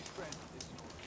strength is yours.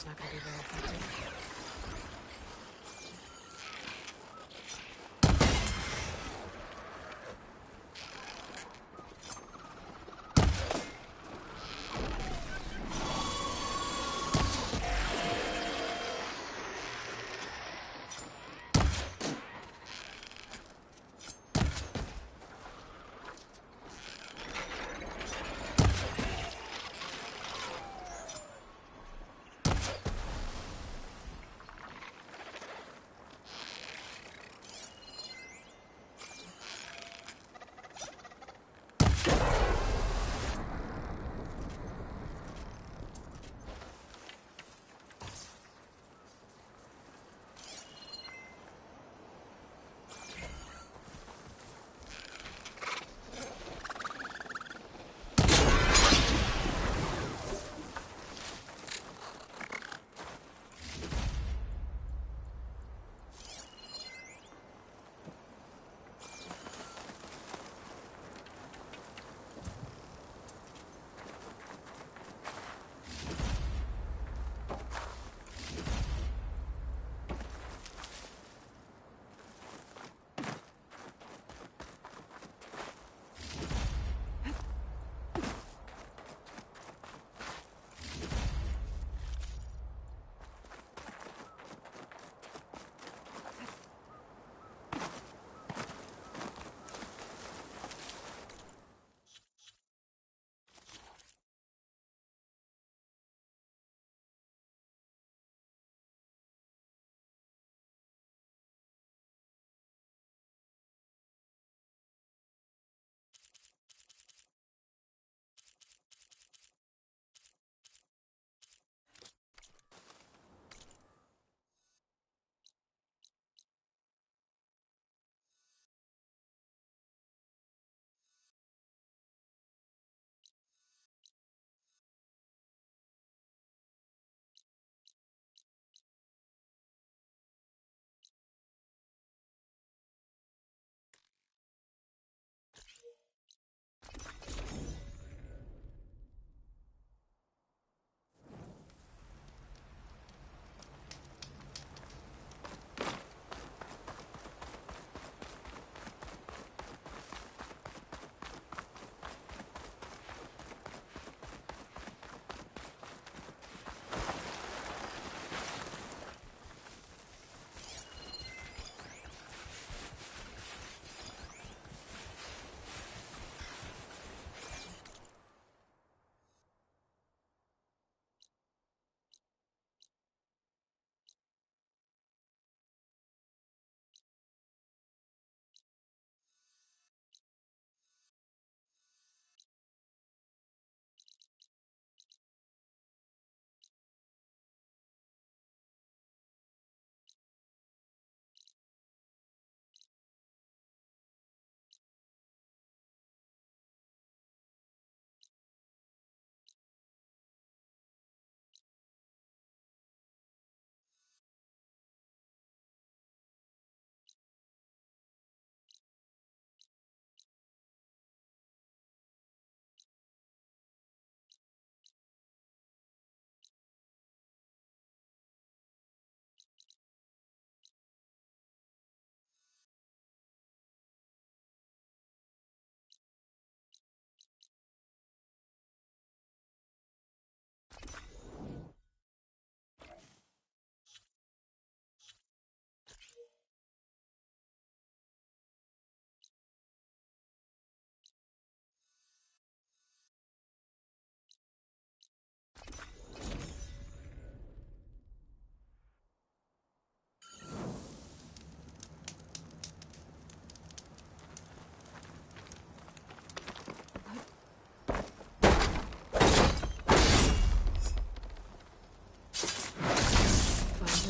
It's not going to be very effective.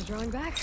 Drawing back.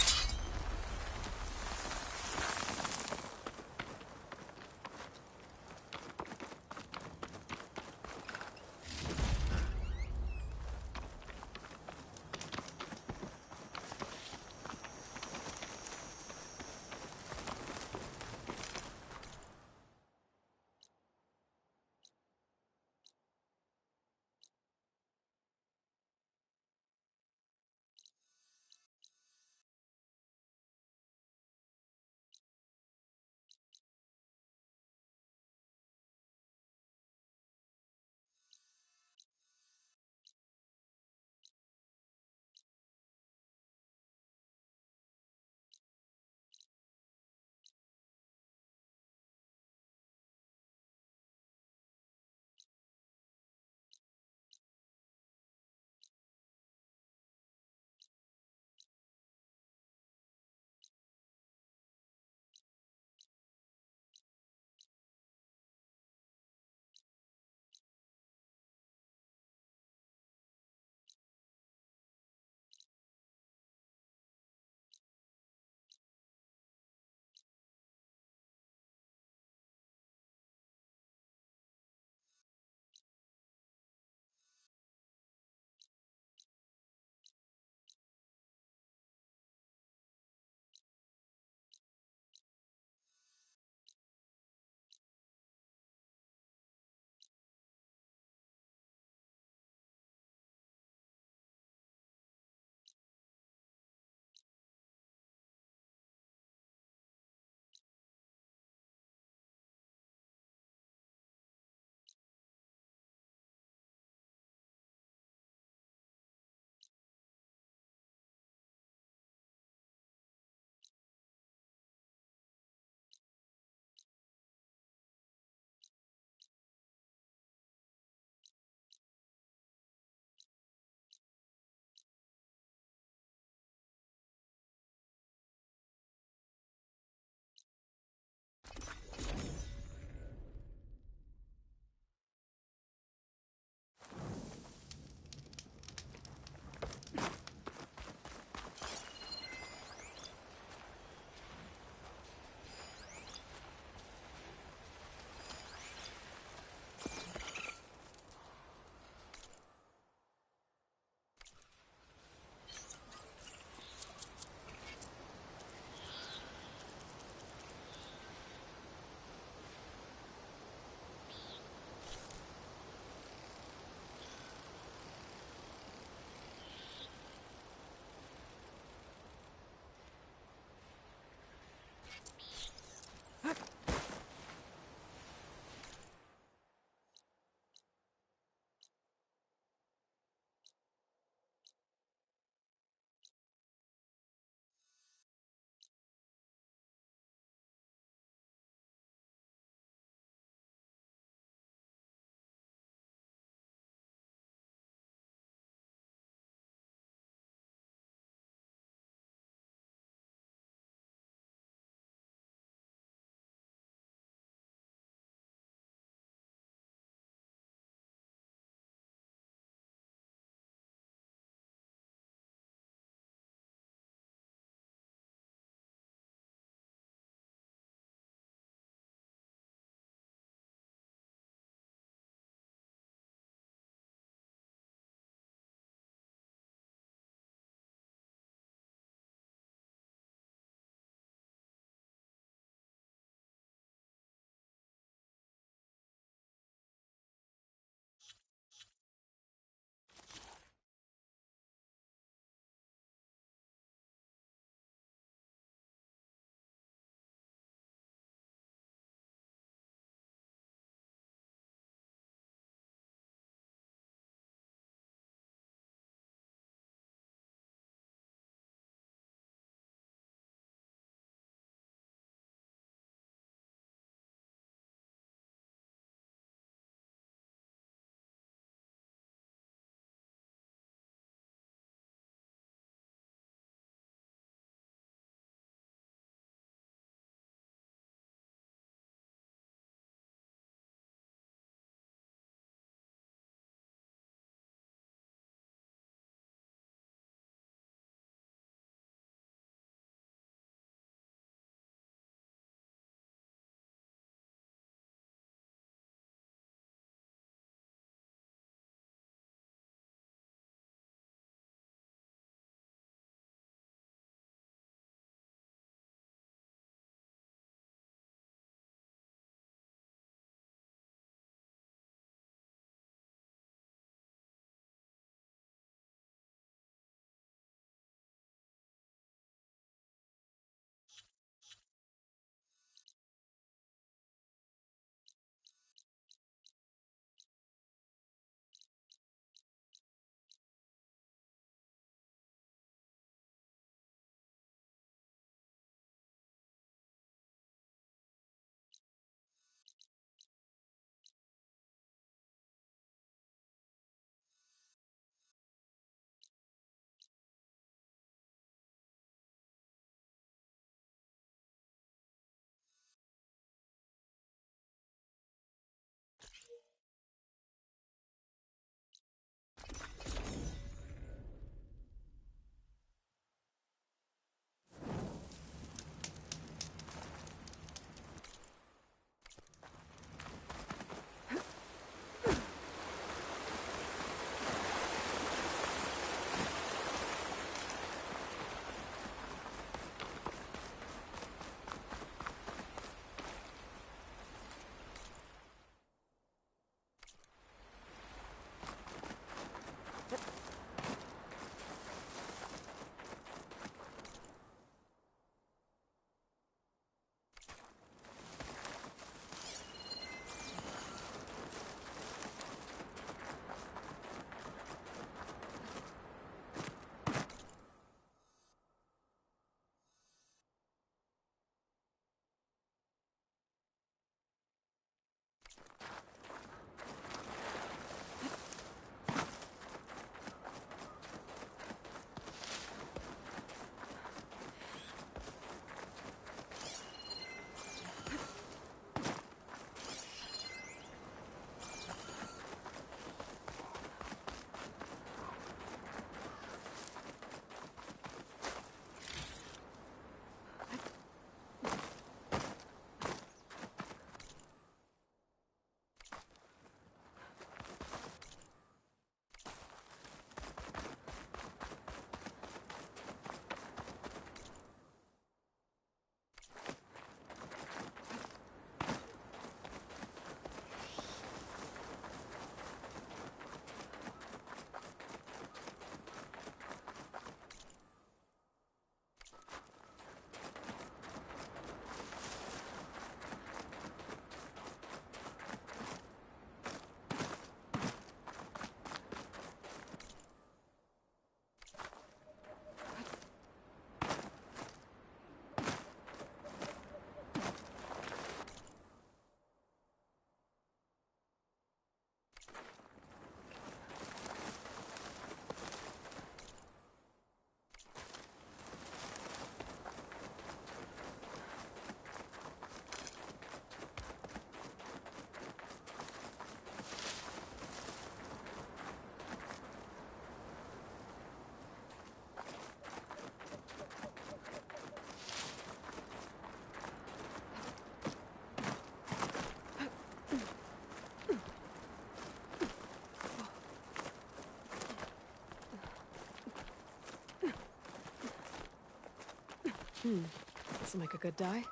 This'll make a good dye.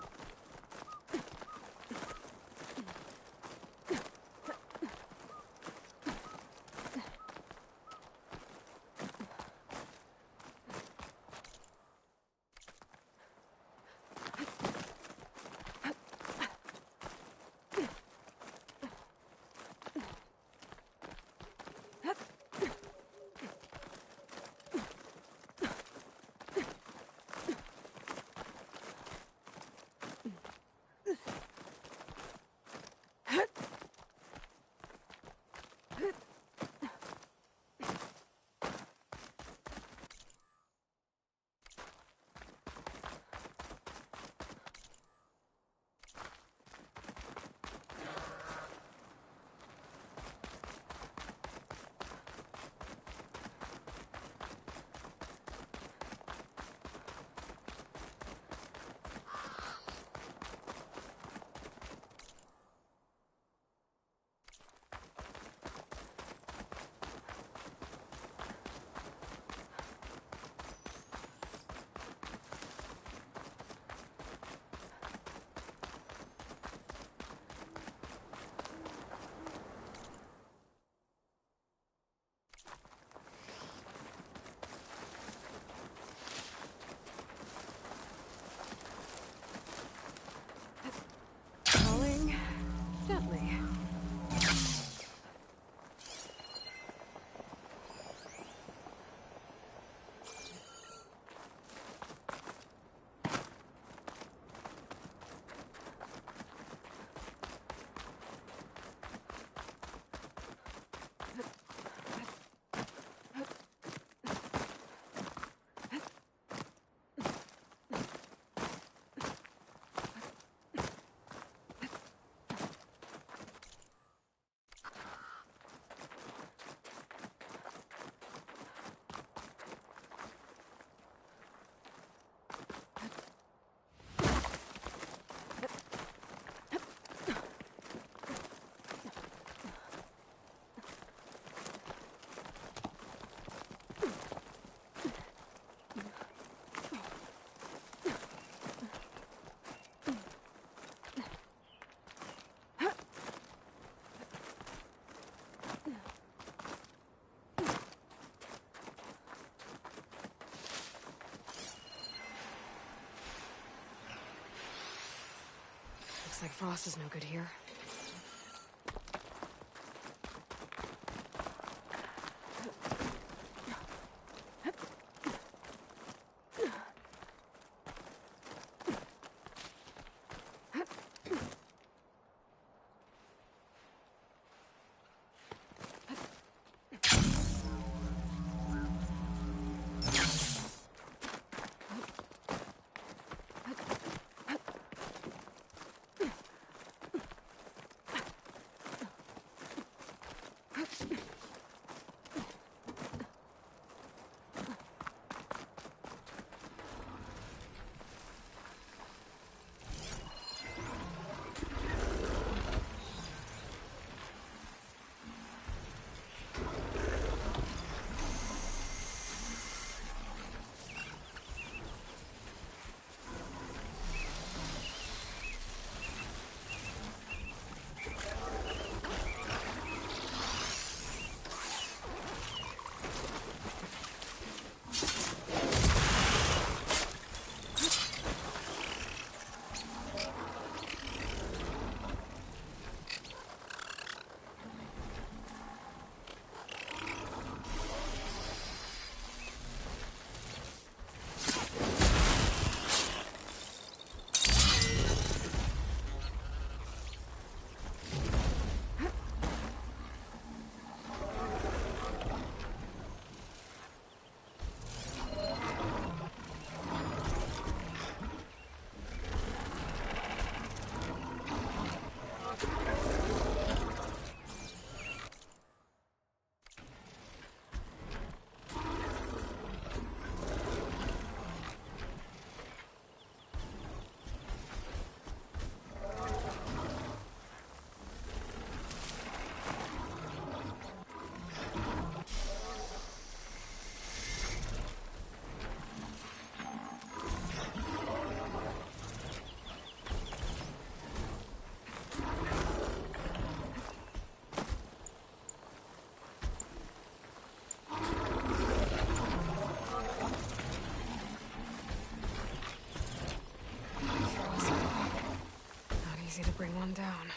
Falling gently. Looks like frost is no good here. easy to bring one down.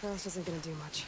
Frost isn't gonna do much.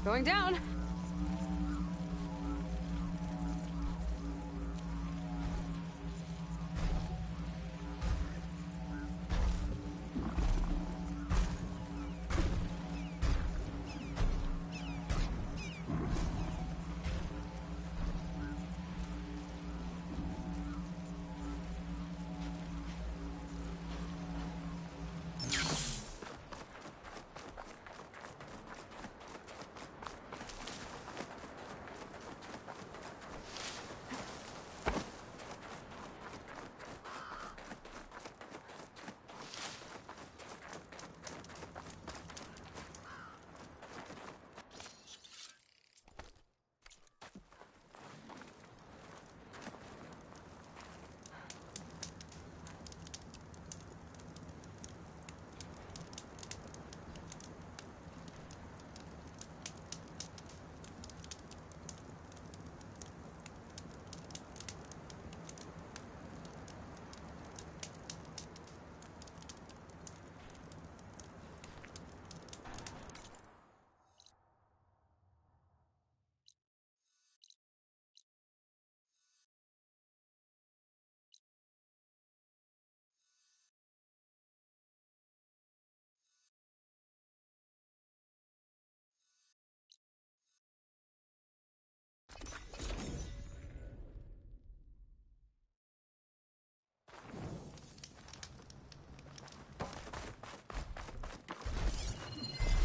Going down.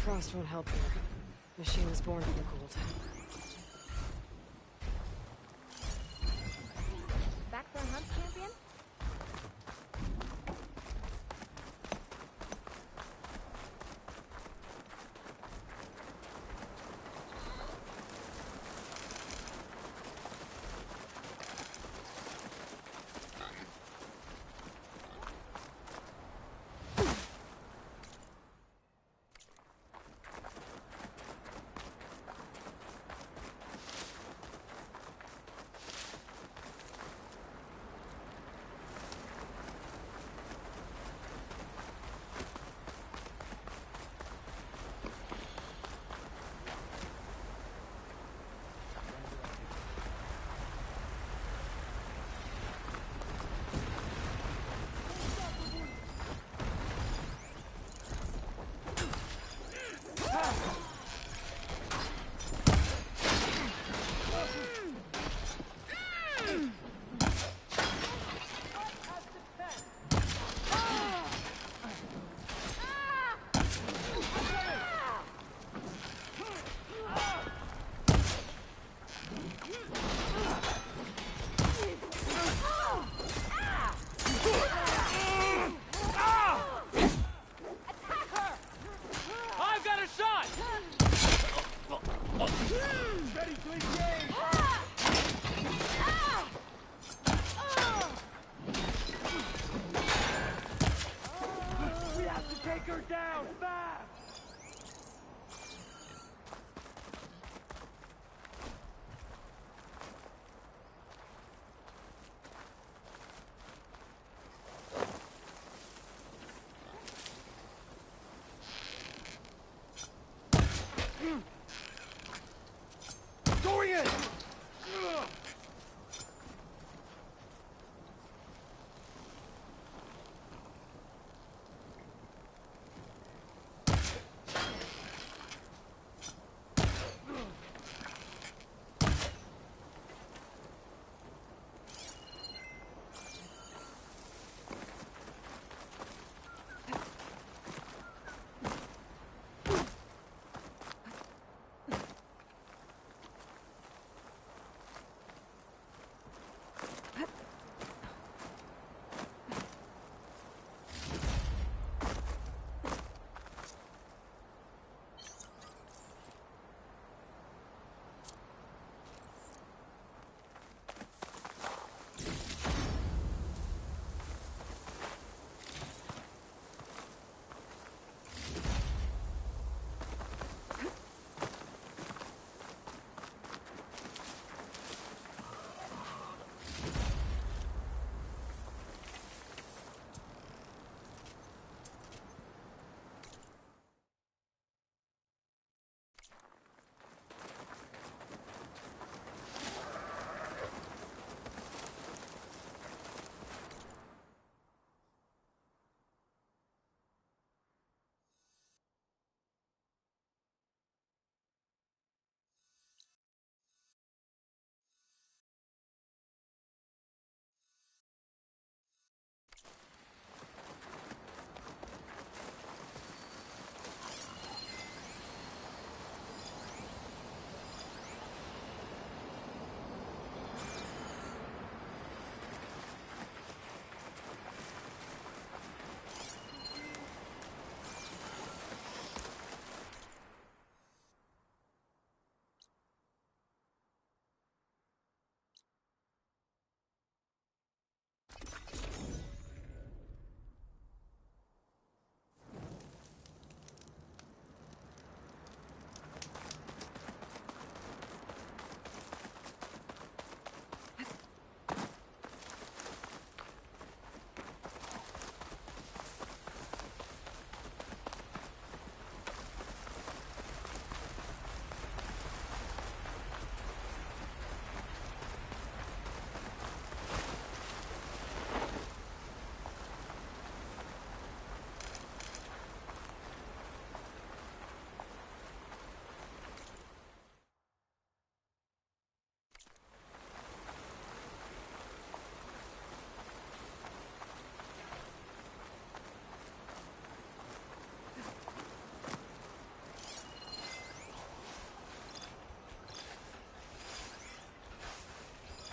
Frost won't help here. Machine was born to be cooled. Back for a hunt, champion?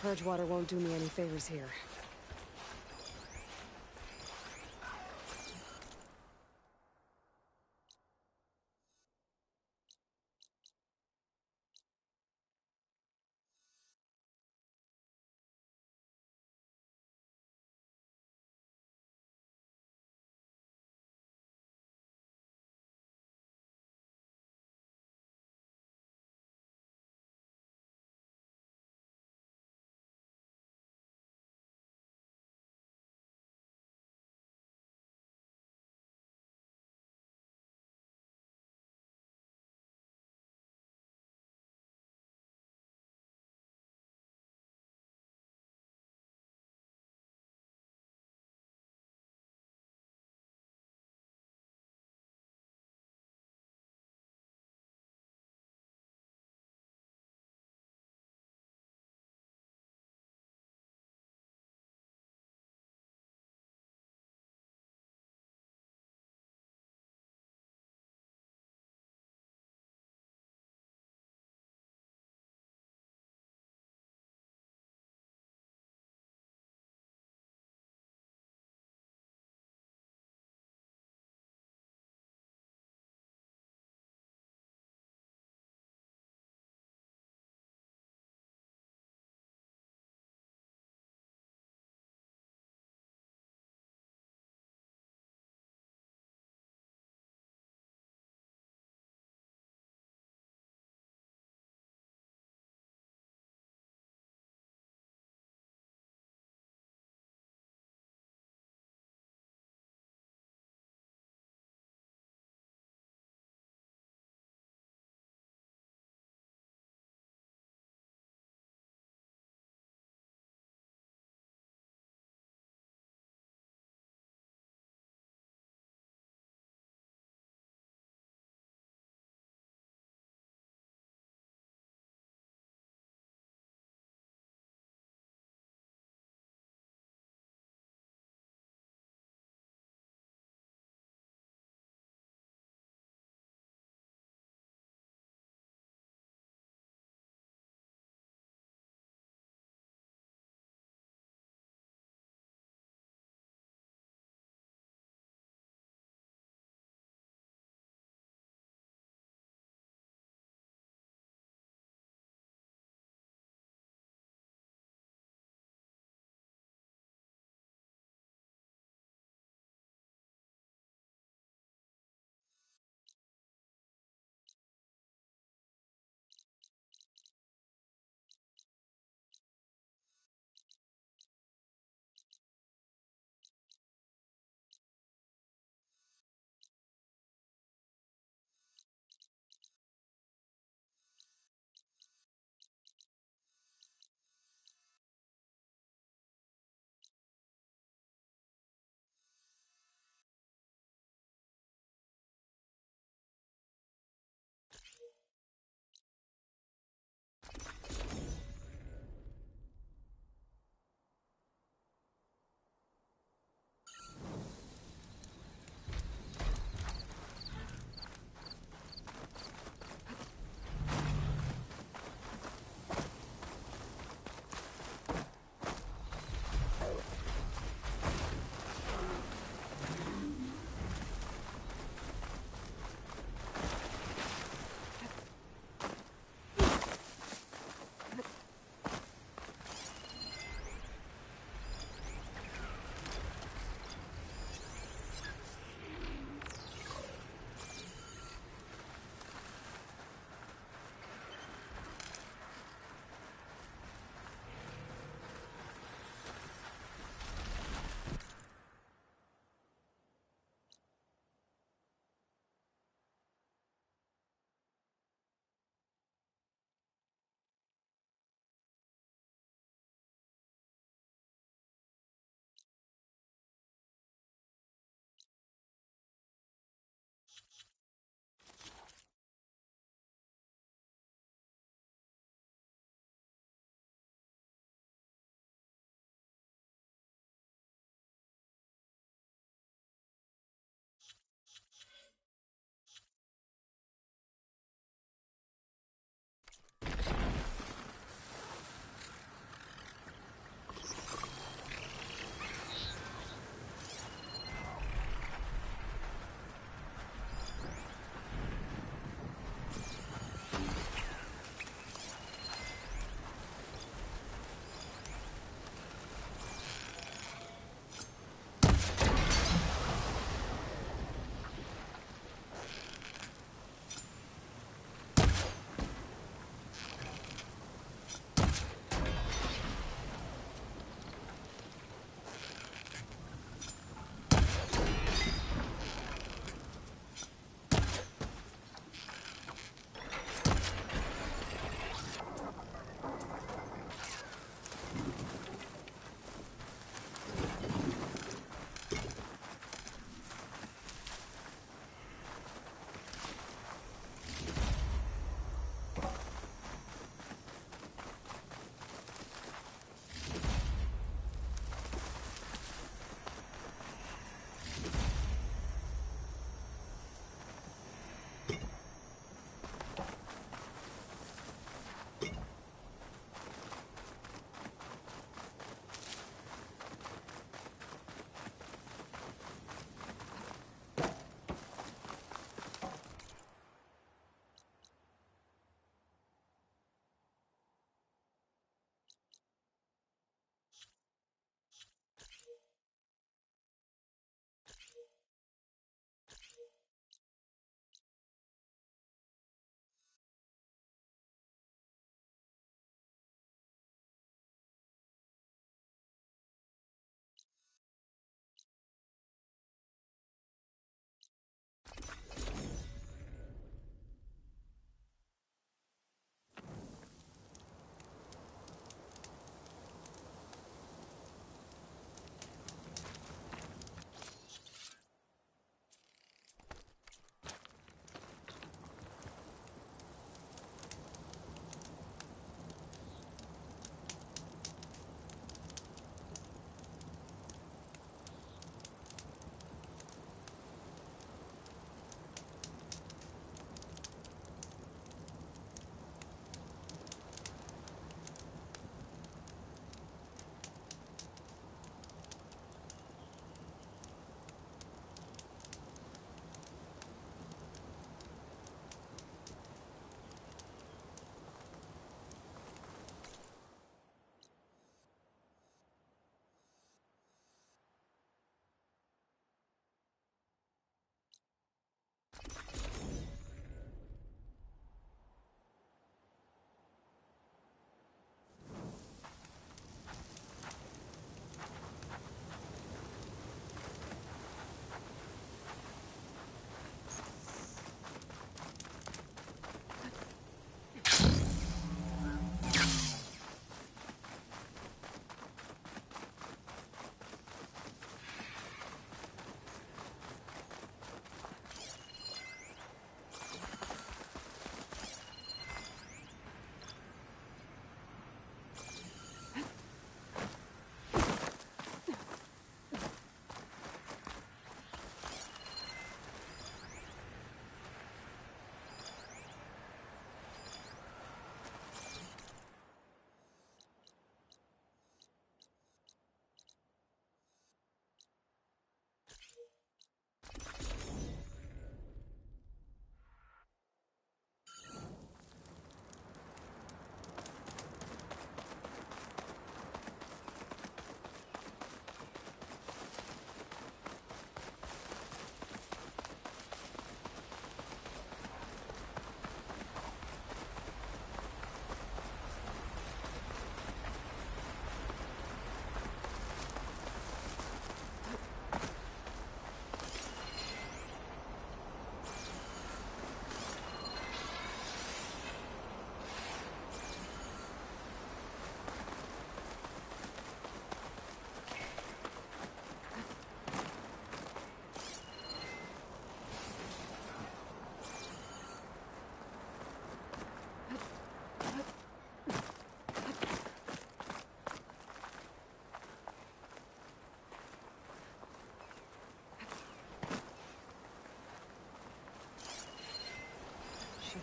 Purge water won't do me any favors here.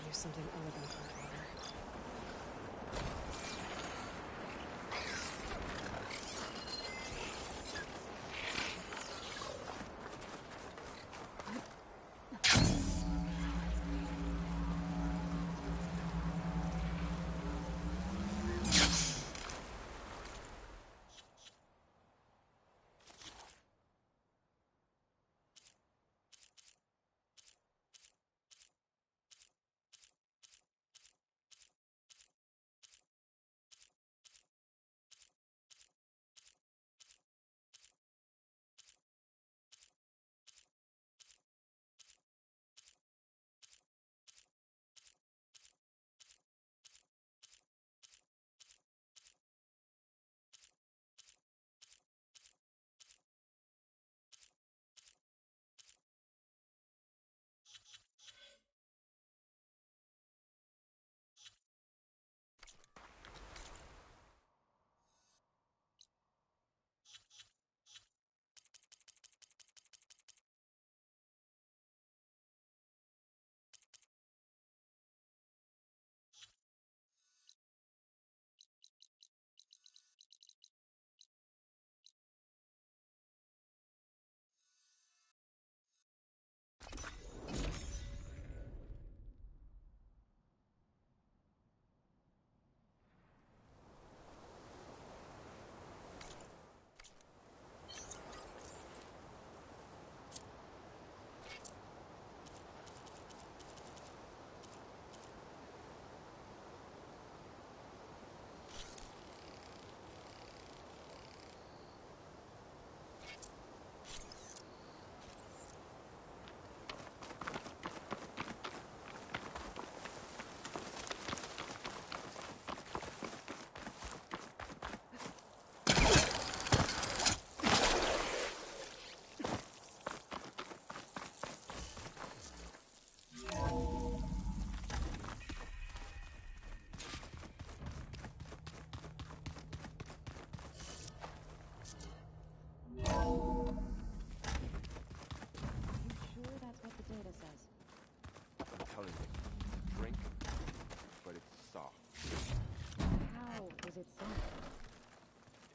use something other than hot water.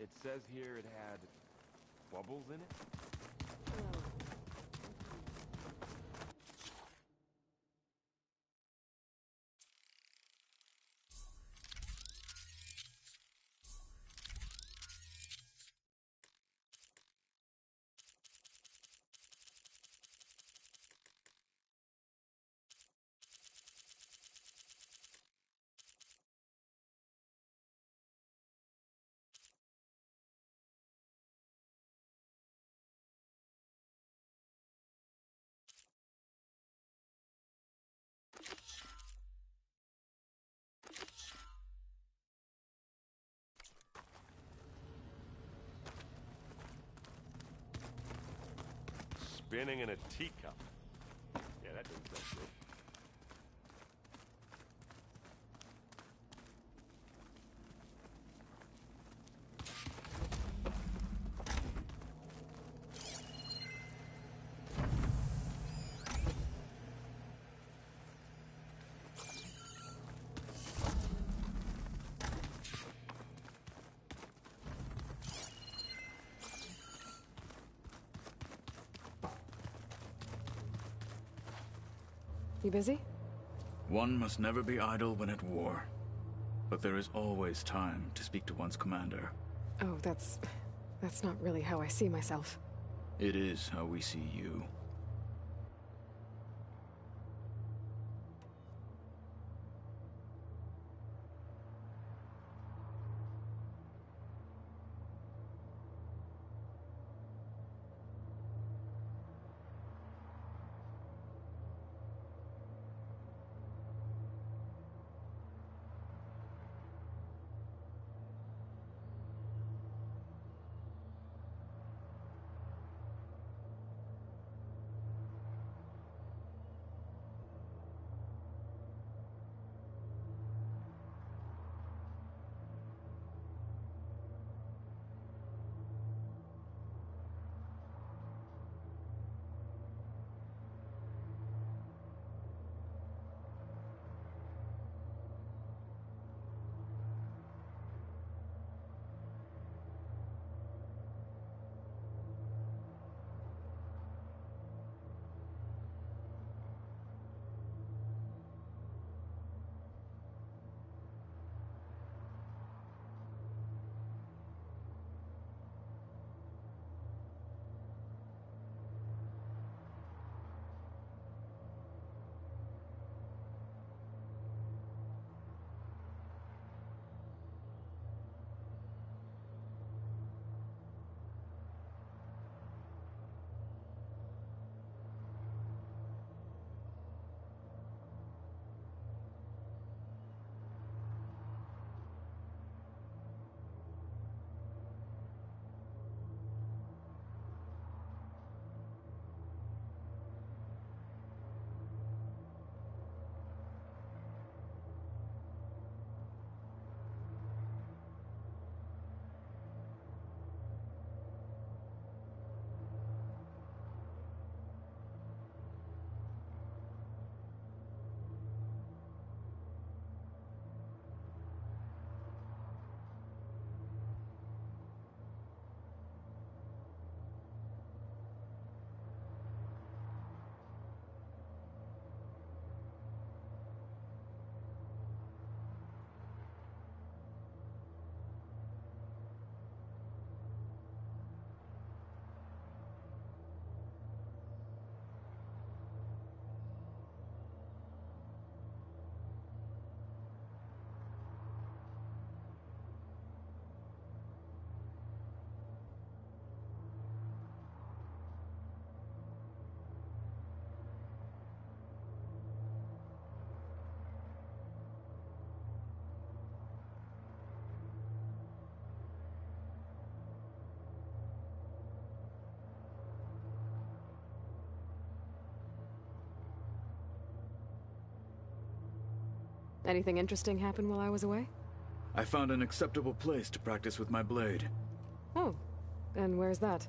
It says here it had bubbles in it? Spinning in a teacup. Yeah, that doesn't sound good. You busy? One must never be idle when at war. But there is always time to speak to one's commander. Oh, that's not really how I see myself. It is how we see you. Anything interesting happen while I was away? I found an acceptable place to practice with my blade. Oh, and where's that?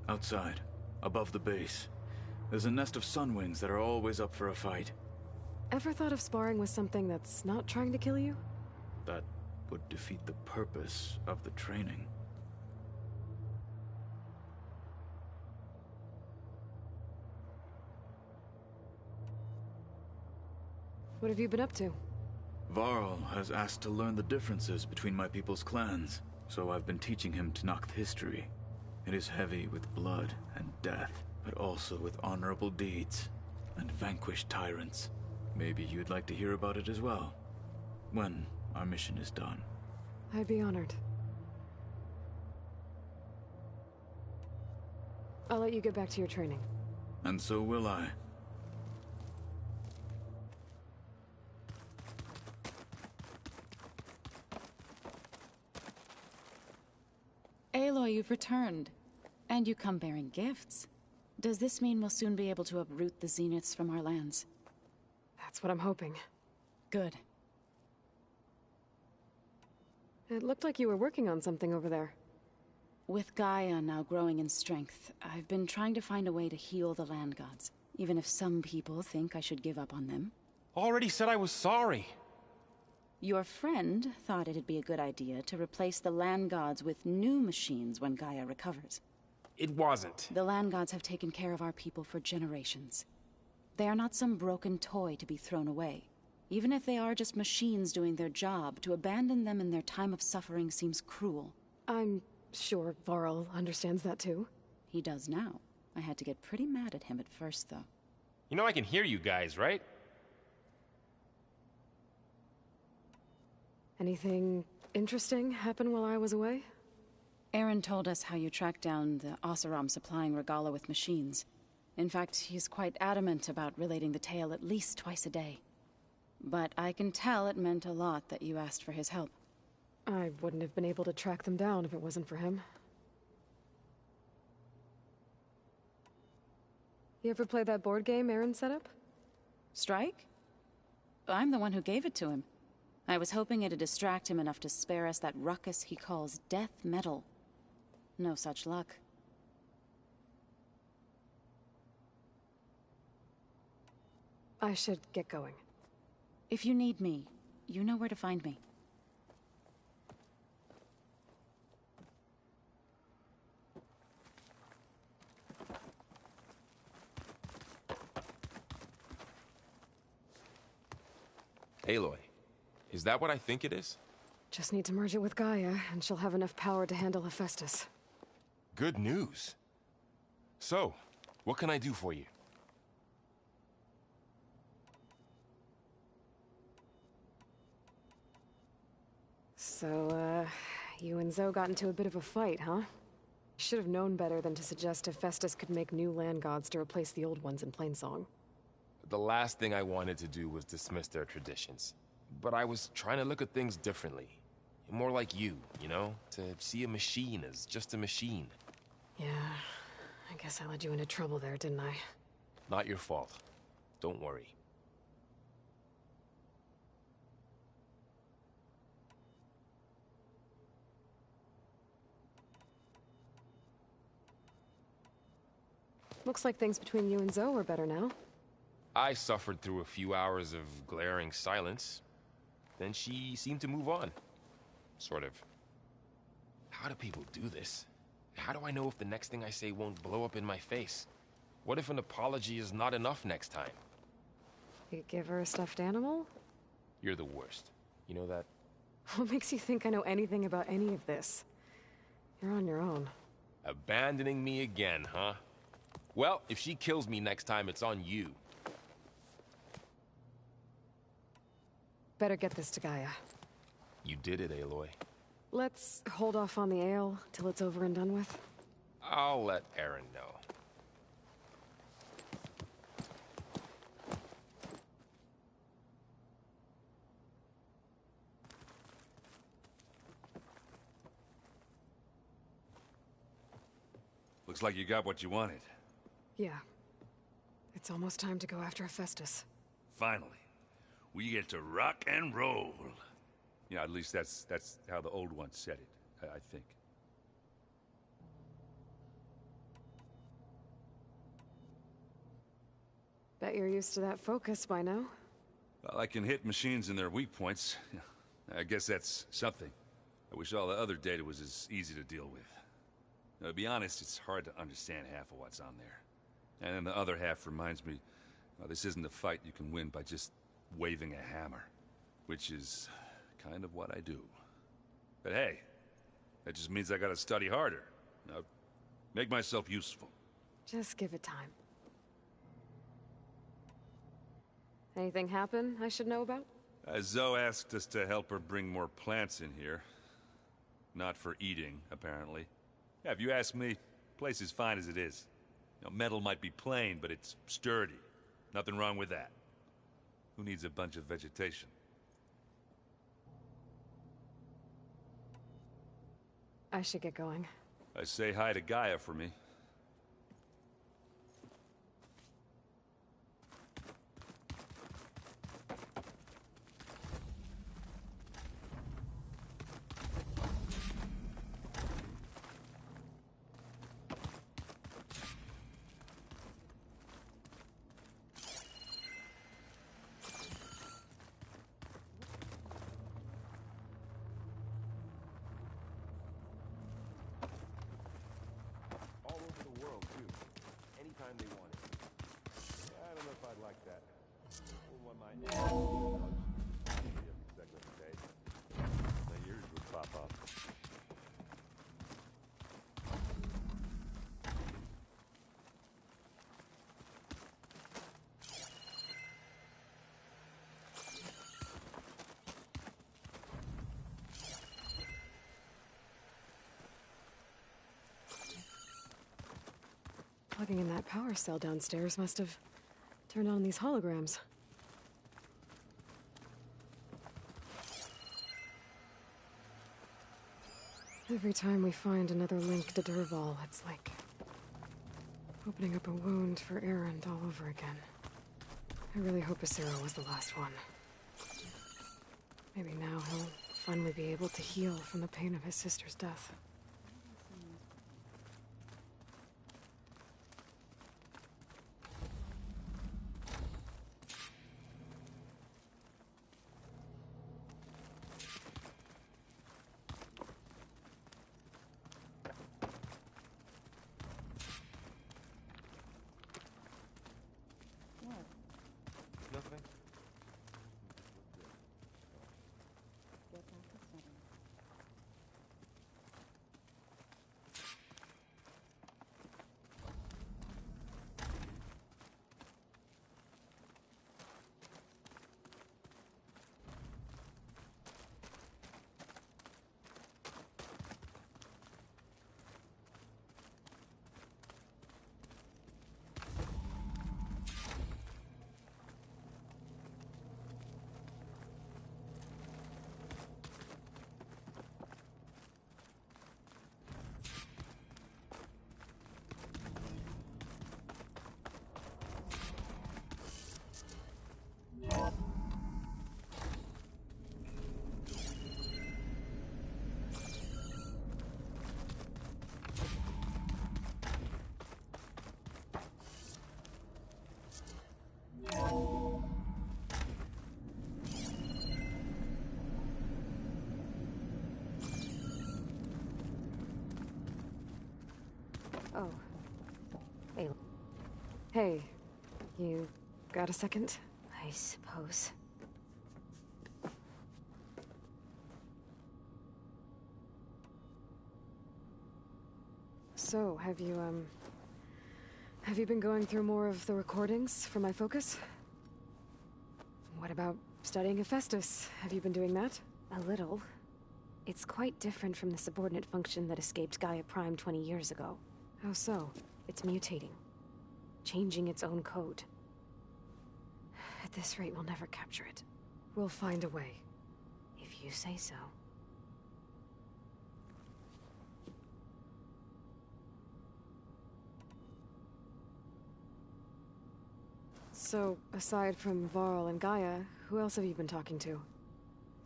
Outside, above the base. There's a nest of sunwings that are always up for a fight. Ever thought of sparring with something that's not trying to kill you? That would defeat the purpose of the training. What have you been up to? Varl has asked to learn the differences between my people's clans, so I've been teaching him Tenakth history. It is heavy with blood and death, but also with honorable deeds and vanquished tyrants. Maybe you'd like to hear about it as well, when our mission is done. I'd be honored. I'll let you get back to your training. And so will I. Aloy, you've returned. And you come bearing gifts. Does this mean we'll soon be able to uproot the Zeniths from our lands? That's what I'm hoping. Good. It looked like you were working on something over there. With Gaia now growing in strength, I've been trying to find a way to heal the land gods, even if some people think I should give up on them. Already said I was sorry. Your friend thought it'd be a good idea to replace the land gods with new machines when Gaia recovers. It wasn't. The land gods have taken care of our people for generations. They are not some broken toy to be thrown away. Even if they are just machines doing their job, to abandon them in their time of suffering seems cruel. I'm sure Varl understands that too. He does now. I had to get pretty mad at him at first, though. You know I can hear you guys, right? Anything interesting happen while I was away? Aaron told us how you tracked down the Oseram supplying Regala with machines. In fact, he's quite adamant about relating the tale at least twice a day. But I can tell it meant a lot that you asked for his help. I wouldn't have been able to track them down if it wasn't for him. You ever play that board game Aaron set up? Strike? I'm the one who gave it to him. I was hoping it'd distract him enough to spare us that ruckus he calls death metal. No such luck. I should get going. If you need me, you know where to find me. Aloy, is that what I think it is? Just need to merge it with Gaia, and she'll have enough power to handle Hephaestus. Good news. So, what can I do for you? So, you and Zoe got into a bit of a fight, huh? Should have known better than to suggest Hephaestus could make new land gods to replace the old ones in Plainsong. The last thing I wanted to do was dismiss their traditions. But I was trying to look at things differently. More like you know? To see a machine as just a machine. Yeah, I guess I led you into trouble there, didn't I? Not your fault. Don't worry. Looks like things between you and Zoe are better now. I suffered through a few hours of glaring silence. Then she seemed to move on. Sort of. How do people do this? How do I know if the next thing I say won't blow up in my face? What if an apology is not enough next time? You give her a stuffed animal? You're the worst. You know that? What makes you think I know anything about any of this? You're on your own. Abandoning me again, huh? Well, if she kills me next time, it's on you. Better get this to Gaia. You did it, Aloy. Let's hold off on the ale till it's over and done with. I'll let Aaron know. Looks like you got what you wanted. Yeah. It's almost time to go after Hephaestus. Finally. We get to rock and roll. Yeah, at least that's how the old one said it, I think. Bet you're used to that focus by now. Well, I can hit machines in their weak points. I guess that's something. I wish all the other data was as easy to deal with. Now, to be honest, it's hard to understand half of what's on there. And then the other half reminds me, well, this isn't a fight you can win by just waving a hammer. Which is kind of what I do. But hey, that just means I gotta study harder. Now, make myself useful. Just give it time. Anything happen I should know about? Zoe asked us to help her bring more plants in here. Not for eating, apparently. Yeah, if you ask me, the place is fine as it is. You know, metal might be plain, but it's sturdy. Nothing wrong with that. Who needs a bunch of vegetation? I should get going. Say hi to Gaia for me. Plugging in that power cell downstairs must have turned on these holograms. Every time we find another link to Dervahl, it's like opening up a wound for Erend all over again. I really hope Asura was the last one. Maybe now he'll finally be able to heal from the pain of his sister's death. Oh. Hey. Hey. You got a second? I suppose. So, have you been going through more of the recordings for my focus? What about studying Hephaestus? Have you been doing that? A little. It's quite different from the subordinate function that escaped Gaia Prime 20 years ago. How so? It's mutating. Changing its own code. At this rate, we'll never capture it. We'll find a way. If you say so. So, aside from Varl and Gaia, Who else have you been talking to?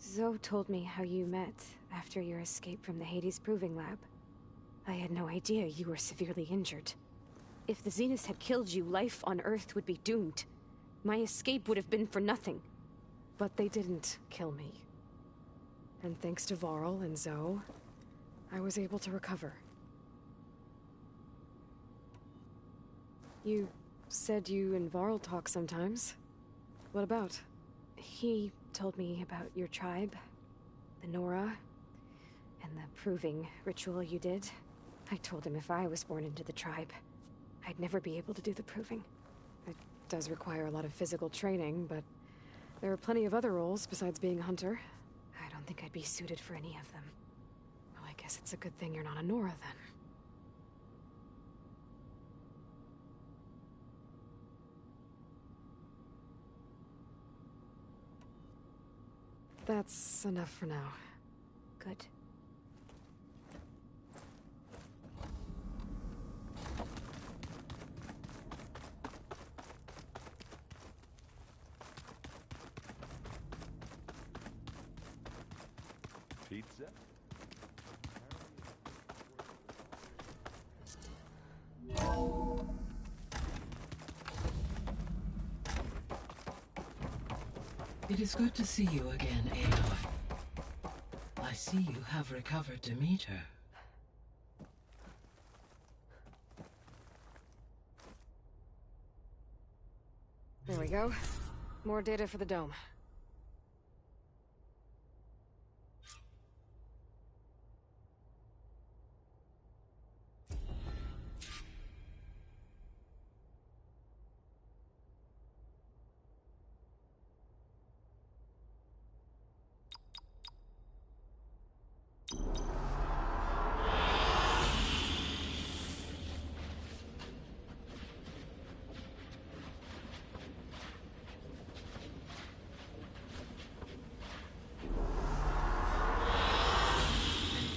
Zoe told me how you met after your escape from the Hades Proving Lab. I had no idea you were severely injured. If the Zeniths had killed you, life on Earth would be doomed. My escape would have been for nothing. But they didn't kill me. And thanks to Varl and Zoe, I was able to recover. You said you and Varl talk sometimes. What about? He told me about your tribe, the Nora, and the proving ritual you did. I told him if I was born into the tribe, I'd never be able to do the proving. It does require a lot of physical training, but there are plenty of other roles besides being a hunter. I don't think I'd be suited for any of them. Well, I guess it's a good thing you're not a Nora, then. That's enough for now. Good. Pizza? It is good to see you again, Aloy. I see you have recovered Demeter. There we go. More data for the dome.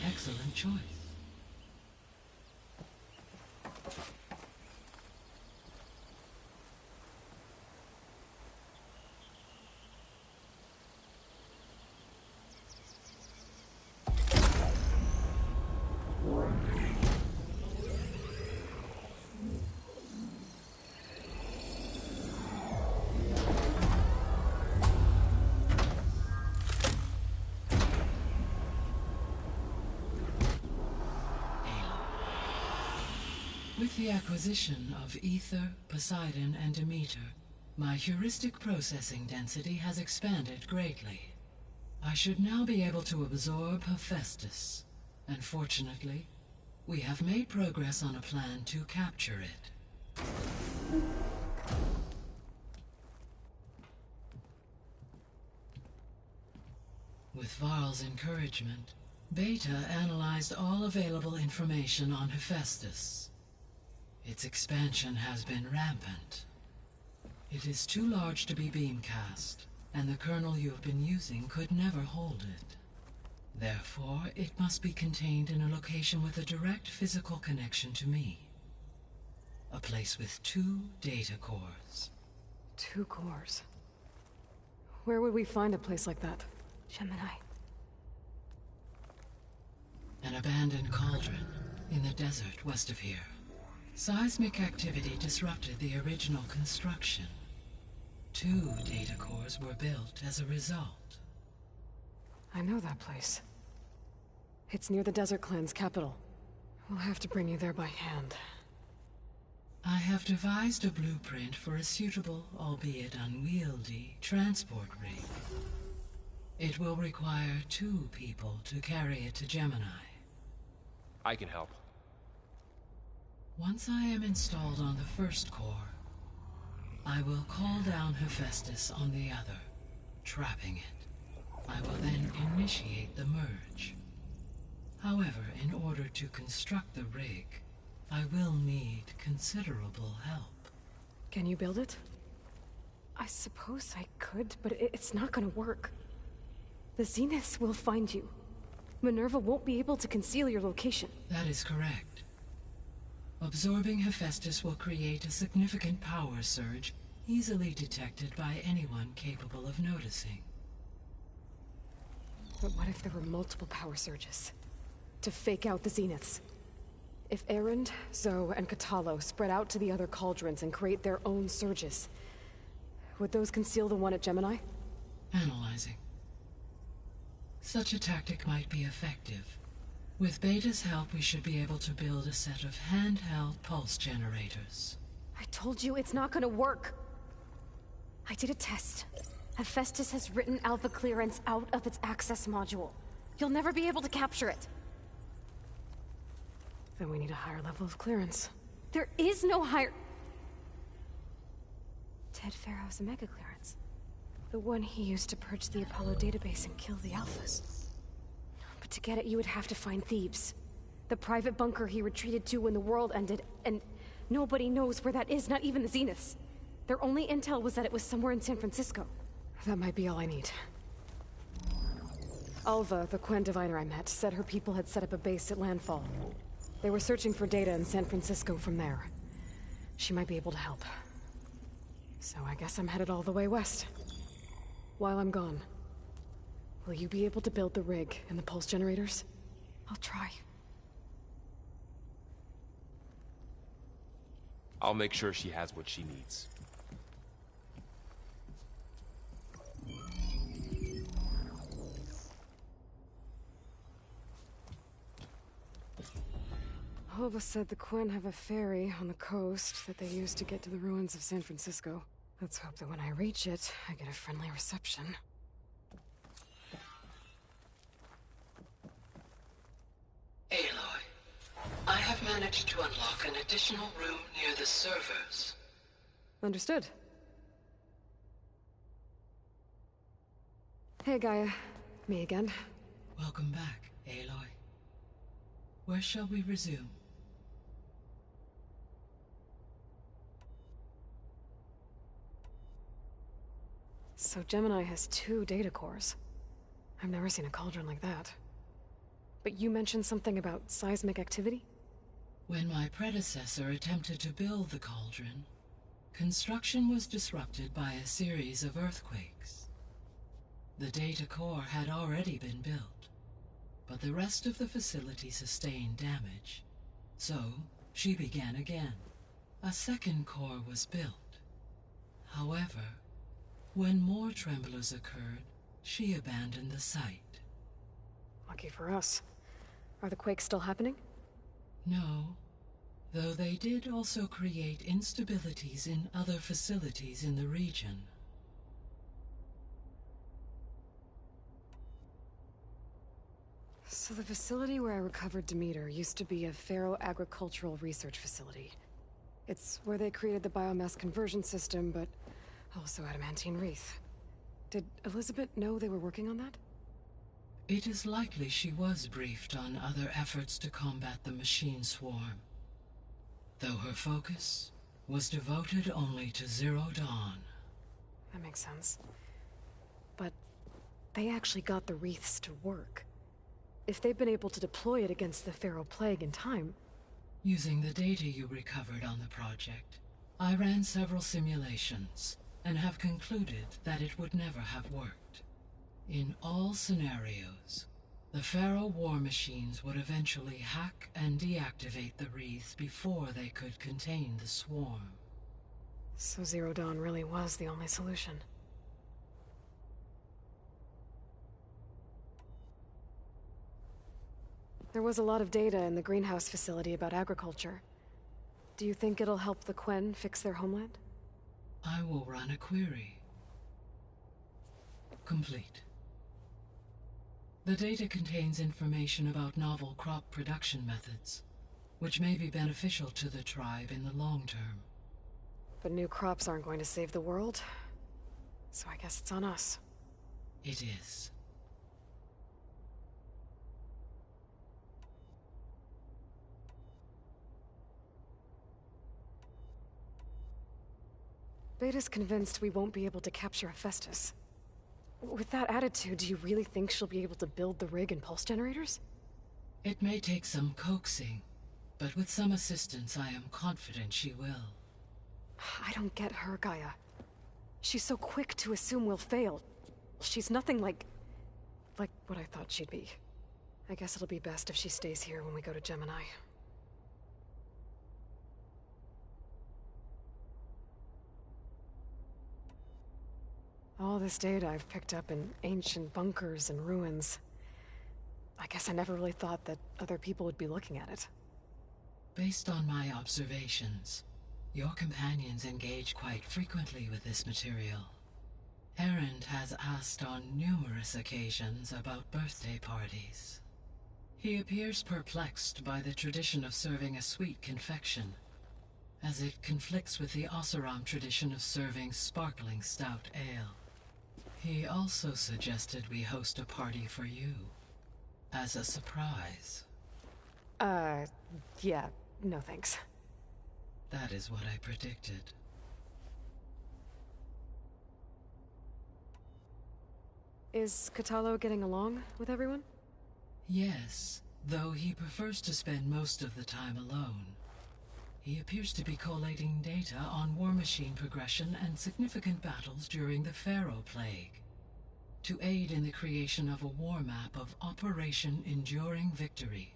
Excellent choice. With the acquisition of Ether, Poseidon, and Demeter, my heuristic processing density has expanded greatly. I should now be able to absorb Hephaestus, and fortunately, we have made progress on a plan to capture it. With Varl's encouragement, Beta analyzed all available information on Hephaestus. Its expansion has been rampant. It is too large to be beamcast, and the kernel you have been using could never hold it. Therefore, it must be contained in a location with a direct physical connection to me. A place with 2 data cores. 2 cores? Where would we find a place like that? Gemini. An abandoned cauldron in the desert west of here. Seismic activity disrupted the original construction. 2 data cores were built as a result. I know that place. It's near the Desert Clan's capital. We'll have to bring you there by hand. I have devised a blueprint for a suitable, albeit unwieldy, transport rig. It will require 2 people to carry it to Gemini. I can help. Once I am installed on the first core, I will call down Hephaestus on the other, trapping it. I will then initiate the merge. However, in order to construct the rig, I will need considerable help. Can you build it? I suppose I could, but it's not gonna work. The Zeniths will find you. Minerva won't be able to conceal your location. That is correct. Absorbing Hephaestus will create a significant power surge easily detected by anyone capable of noticing. But what if there were multiple power surges? To fake out the zeniths? If 𝐿, 𝐲, and 𝐾𝐵 spread out to the other cauldrons and create their own surges, would those conceal the one at Gemini? Analyzing. Such a tactic might be effective. With Beta's help, we should be able to build a set of handheld pulse generators. I told you it's not gonna work. I did a test. Hephaestus has written alpha clearance out of its access module. You'll never be able to capture it. Then we need a higher level of clearance. There is no higher... Ted Pharaoh's Omega clearance. The one he used to purge the Apollo database and kill the Alphas. But to get it, you would have to find Thebes. The private bunker he retreated to when the world ended, and nobody knows where that is, not even the Zeniths. Their only intel was that it was somewhere in San Francisco. That might be all I need. Alva, the Quen diviner I met, said her people had set up a base at Landfall. They were searching for data in San Francisco from there. She might be able to help. So I guess I'm headed all the way west. While I'm gone, will you be able to build the rig and the pulse generators? I'll try. I'll make sure she has what she needs. Alva said the Quen have a ferry on the coast that they use to get to the ruins of San Francisco. Let's hope that when I reach it, I get a friendly reception. Aloy, I have managed to unlock an additional room near the servers. Understood. Hey, Gaia. Me again. Welcome back, Aloy. Where shall we resume? So Gemini has 2 data cores. I've never seen a cauldron like that. But you mentioned something about seismic activity? When my predecessor attempted to build the cauldron, construction was disrupted by a series of earthquakes. The data core had already been built, but the rest of the facility sustained damage. So, she began again. A second core was built. However, when more tremblers occurred, she abandoned the site. Lucky for us. Are the quakes still happening? No, though they did also create instabilities in other facilities in the region. So the facility where I recovered Demeter used to be a Pharaoh agricultural research facility. It's where they created the biomass conversion system, but also adamantine wreath. Did Elizabeth know they were working on that? It is likely she was briefed on other efforts to combat the machine swarm, though her focus was devoted only to Zero Dawn. That makes sense. But they actually got the wreaths to work. If they've been able to deploy it against the Pharaoh Plague in time... Using the data you recovered on the project, I ran several simulations and have concluded that it would never have worked. In all scenarios, the Pharaoh war machines would eventually hack and deactivate the wreaths before they could contain the swarm. So Zero Dawn really was the only solution. There was a lot of data in the greenhouse facility about agriculture. Do you think it'll help the Quen fix their homeland? I will run a query. Complete. The data contains information about novel crop production methods, which may be beneficial to the tribe in the long term. But new crops aren't going to save the world, so I guess it's on us. It is. Beta's convinced we won't be able to capture Hephaestus. With that attitude, do you really think she'll be able to build the rig and pulse generators? It may take some coaxing, but with some assistance I am confident she will. I don't get her, Gaia. She's so quick to assume we'll fail. She's nothing like what I thought she'd be. I guess it'll be best if she stays here when we go to Gemini. All this data I've picked up in ancient bunkers and ruins. I guess I never really thought that other people would be looking at it. Based on my observations, your companions engage quite frequently with this material. Erend has asked on numerous occasions about birthday parties. He appears perplexed by the tradition of serving a sweet confection, as it conflicts with the 𝐿 tradition of serving sparkling stout ale. He also suggested we host a party for you, as a surprise. Yeah, no thanks. That is what I predicted. Is Kotallo getting along with everyone? Yes, though he prefers to spend most of the time alone. He appears to be collating data on war machine progression and significant battles during the Pharaoh Plague, to aid in the creation of a war map of Operation Enduring Victory.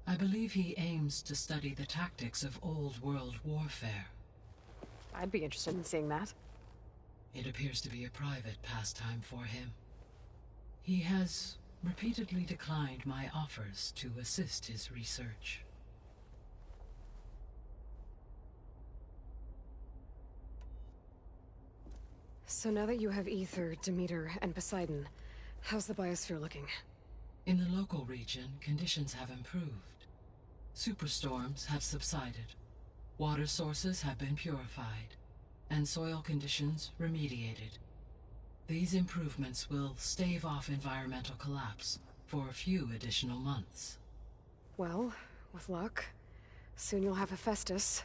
I believe he aims to study the tactics of old world warfare. I'd be interested in seeing that. It appears to be a private pastime for him. He has repeatedly declined my offers to assist his research. So now that you have Aether, Demeter, and Poseidon, how's the biosphere looking? In the local region, conditions have improved. Superstorms have subsided. Water sources have been purified, and soil conditions remediated. These improvements will stave off environmental collapse for a few additional months. Well, with luck, soon you'll have Hephaestus.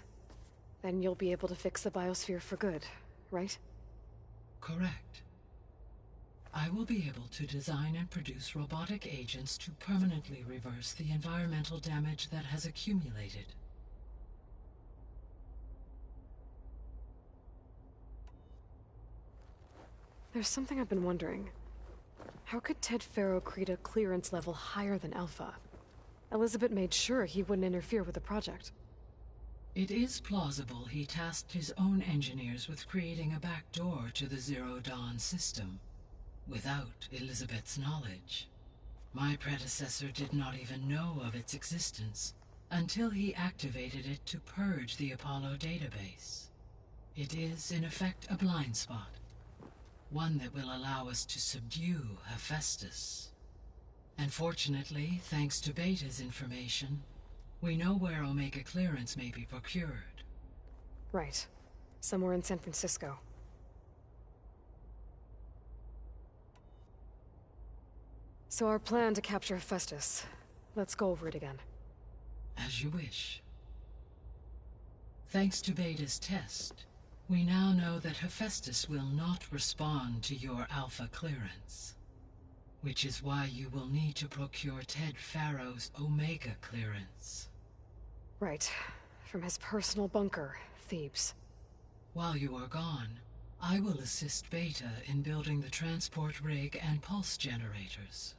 Then you'll be able to fix the biosphere for good, right? Correct. I will be able to design and produce robotic agents to permanently reverse the environmental damage that has accumulated. There's something I've been wondering. How could Ted Faro create a clearance level higher than Alpha? Elizabeth made sure he wouldn't interfere with the project. It is plausible he tasked his own engineers with creating a backdoor to the Zero Dawn system, without Elizabeth's knowledge. My predecessor did not even know of its existence until he activated it to purge the Apollo database. It is, in effect, a blind spot. One that will allow us to subdue Hephaestus. And fortunately, thanks to Beta's information, we know where Omega clearance may be procured. Right. Somewhere in San Francisco. So our plan to capture Hephaestus. Let's go over it again. As you wish. Thanks to Beta's test, we now know that Hephaestus will not respond to your Alpha clearance. Which is why you will need to procure Ted Faro's Omega clearance. Right. From his personal bunker, Thebes. While you are gone, I will assist Beta in building the transport rig and pulse generators.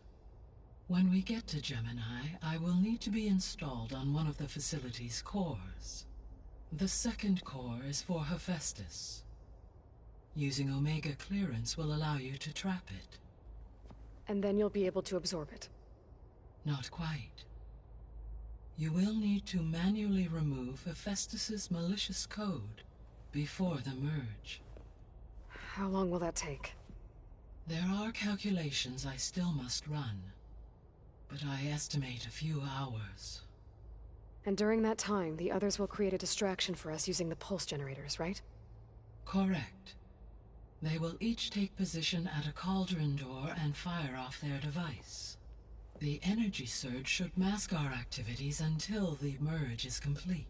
When we get to Gemini, I will need to be installed on one of the facility's cores. The second core is for Hephaestus. Using Omega clearance will allow you to trap it. And then you'll be able to absorb it. Not quite. You will need to manually remove Hephaestus's malicious code before the merge. How long will that take? There are calculations I still must run, but I estimate a few hours. And during that time, the others will create a distraction for us using the pulse generators, right? Correct. They will each take position at a cauldron door and fire off their device. The energy surge should mask our activities until the merge is complete.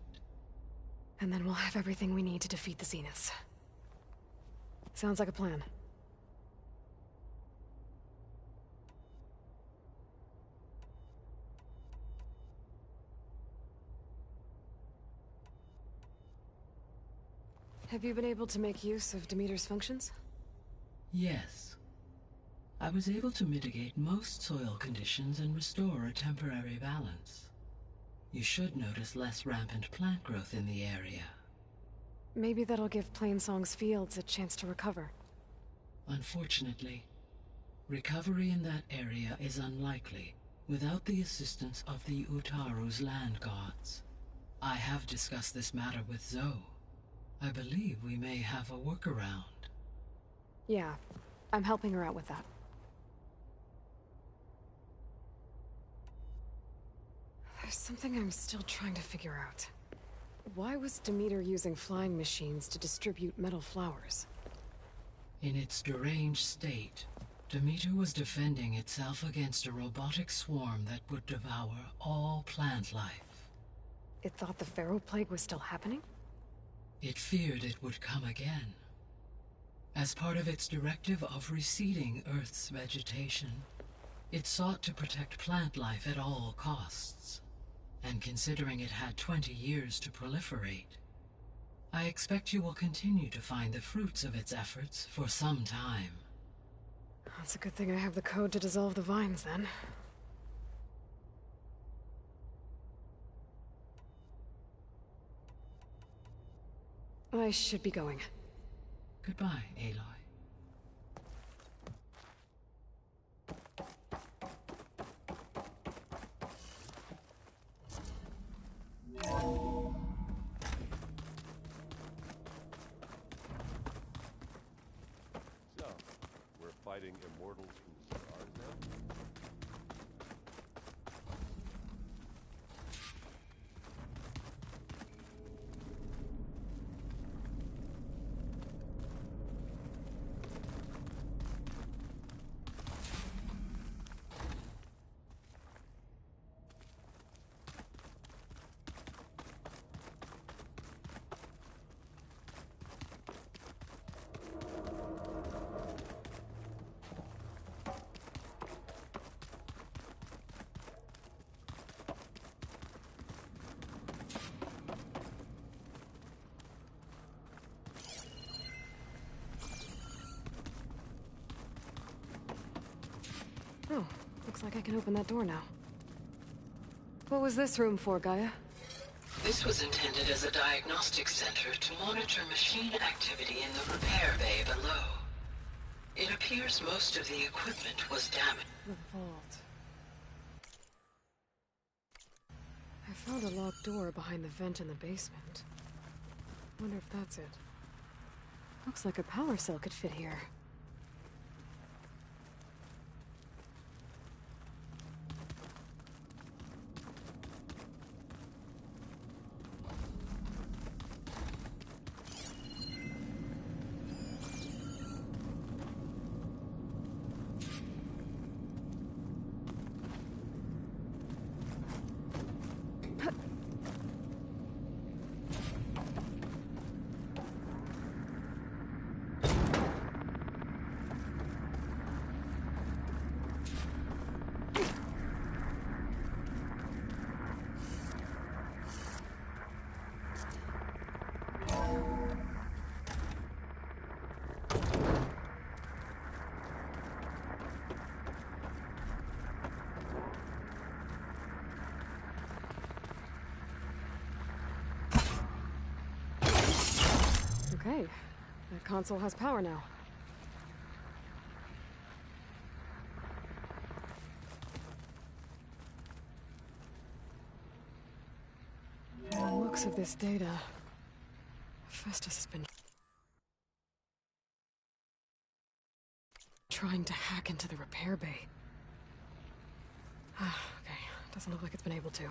And then we'll have everything we need to defeat the Zeniths. Sounds like a plan. Have you been able to make use of Demeter's functions? Yes. I was able to mitigate most soil conditions and restore a temporary balance. You should notice less rampant plant growth in the area. Maybe that'll give Plainsong's fields a chance to recover. Unfortunately, recovery in that area is unlikely without the assistance of the Utaru's land gods. I have discussed this matter with Zoe. I believe we may have a workaround. Yeah, I'm helping her out with that. There's something I'm still trying to figure out. Why was Demeter using flying machines to distribute metal flowers? In its deranged state, Demeter was defending itself against a robotic swarm that would devour all plant life. It thought the Pharaoh Plague was still happening? It feared it would come again. As part of its directive of reseeding Earth's vegetation, it sought to protect plant life at all costs. And considering it had 20 years to proliferate, I expect you will continue to find the fruits of its efforts for some time. That's a good thing I have the code to dissolve the vines, then. I should be going. Goodbye, Aloy. So, we're fighting immortals who are now? Oh, looks like I can open that door now. What was this room for, Gaia? This was intended as a diagnostic center to monitor machine activity in the repair bay below. It appears most of the equipment was damaged. The vault. I found a locked door behind the vent in the basement. Wonder if that's it. Looks like a power cell could fit here. Okay, that console has power now. From the looks of this data, Hephaestus has been trying to hack into the repair bay. Okay, doesn't look like it's been able to.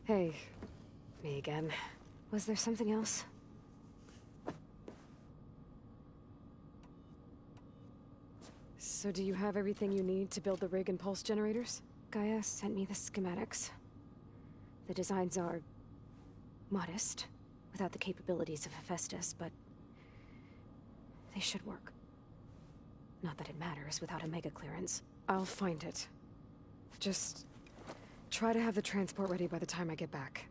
Hey, me again. Was there something else? So do you have everything you need to build the rig and pulse generators? Gaia sent me the schematics. The designs are modest, without the capabilities of Hephaestus, but they should work. Not that it matters without a mega clearance. I'll find it. Just try to have the transport ready by the time I get back.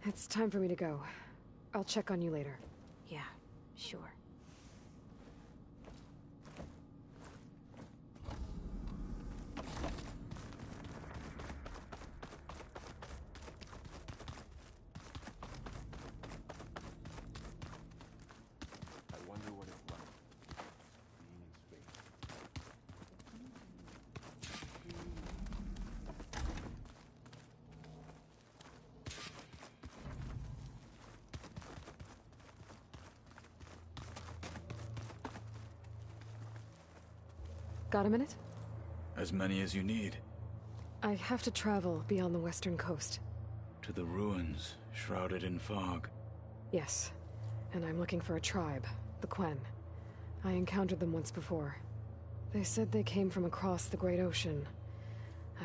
It's time for me to go. I'll check on you later. Yeah, sure. I wonder what it's like being in space. Got a minute? As many as you need. I have to travel beyond the western coast. To the ruins, shrouded in fog. Yes, and I'm looking for a tribe, the Quen. I encountered them once before. They said they came from across the Great Ocean.